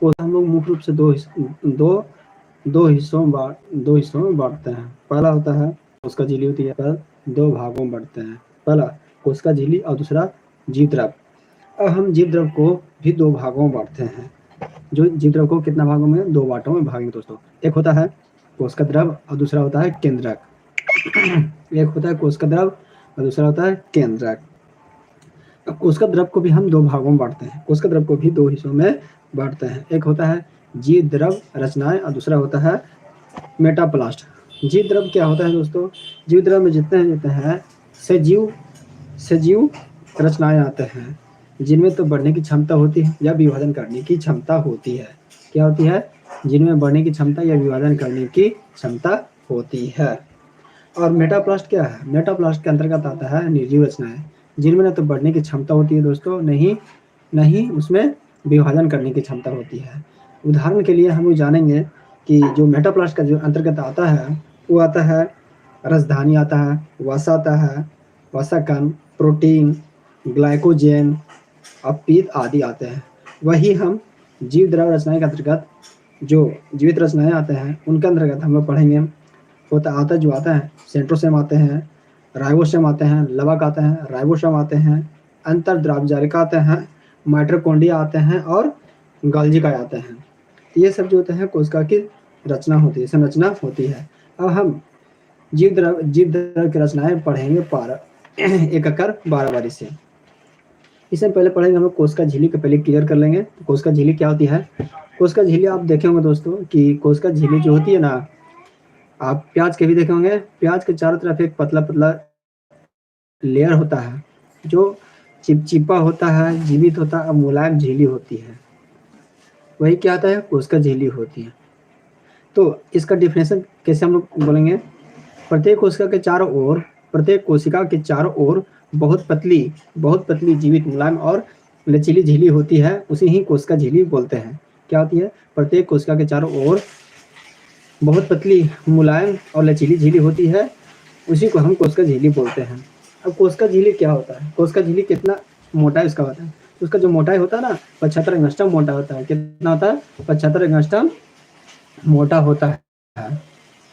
कोशिका हम लोग मुख्य रूप से दो हिस्सों में बांटते हैं। पहला होता है कोशिका झिल्ली होती है, पर दो भागों में बांटते हैं। पहला कोशिका झिल्ली और दूसरा जीव द्रव। अब हम जीव द्रव को भी दो भागों में बांटते हैं। जो जीव द्रव को कितना भागों में, दो बांटों में भागेंगे दोस्तों। एक होता है कोशिका द्रव और दूसरा होता है केंद्रक। एक होता है कोशिका द्रव और दूसरा होता है केंद्रक। कोशिका द्रव को भी हम दो भागों में बांटते हैं। कोशिका द्रव को भी दो हिस्सों में बांटते हैं। एक होता है जीव द्रव रचनाएं और दूसरा होता है मेटाप्लास्ट। जीव द्रव क्या होता है दोस्तों? जीव द्रव में जितने हैं सजीव रचनाएं आते हैं, जिनमें तो बढ़ने की क्षमता होती है या विभाजन करने की क्षमता होती है। क्या होती है? जिनमें बढ़ने की क्षमता या विभाजन करने की क्षमता होती है। और मेटाप्लास्ट क्या है? मेटाप्लास्ट के अंतर्गत आता है निर्जीव रचनाएं, जिनमें न तो बढ़ने की क्षमता होती है दोस्तों, नहीं उसमें विभाजन करने की क्षमता होती है। उदाहरण के लिए हम लोग जानेंगे कि जो मेटाप्लास्ट का जो अंतर्गत आता है वो आता है रसधानी आता है, वसा आता है, वसा कण, प्रोटीन, ग्लाइकोजन और पीत आदि आते हैं। वही हम जीव द्रव रचनाएं के अंतर्गत जो जीवित रचनाएं आते हैं उनके अंतर्गत हम लोग पढ़ेंगे। जो आता है सेंट्रोसोम आते हैं, राइबोसोम आते हैं, लवक आते हैं, राइबोसोम आते हैं, अंतर्द्रावजालिका आते हैं, माइटोकॉन्ड्रिया आते हैं और गोल्गी आते हैं। ये सब जो होते हैं कोशिका की रचना होती है, संरचना होती है। अब हम जीव द्रव की रचनाएं पढ़ेंगे एक कर बारी से। इससे पहले पढ़ेंगे हम लोग कोशिका झिल्ली को पहले क्लियर कर लेंगे। कोशिका झिल्ली क्या होती है? कोशिका झिल्ली आप देखे होंगे दोस्तों कि कोशिका झिल्ली जो होती है ना, आप प्याज के भी देखे होंगे, प्याज के चारों तरफ एक पतला पतला लेयर होता है जो चिपचिपा होता है, जीवित होता है, मुलायम झिल्ली होती है। वही क्या आता है? कोशिका झिल्ली होती है। तो इसका डिफिनेशन कैसे हम लोग बोलेंगे? प्रत्येक कोशिका के चारों ओर बहुत पतली जीवित, मुलायम और लचीली झिल्ली होती है। उसी ही कोशिका झिल्ली बोलते हैं। क्या होती है? प्रत्येक कोशिका के चारों ओर बहुत पतली, मुलायम और लचीली झिल्ली होती है। उसी को हम कोशिका झिल्ली बोलते हैं। अब कोशिका झिल्ली क्या होता है? कोशिका झिल्ली कितना मोटाई उसका होता है? उसका जो मोटाई होता है ना, 75 एंगस्ट्रॉम मोटा होता है। कितना होता है? 75 एंगस्ट्रॉम मोटा होता है।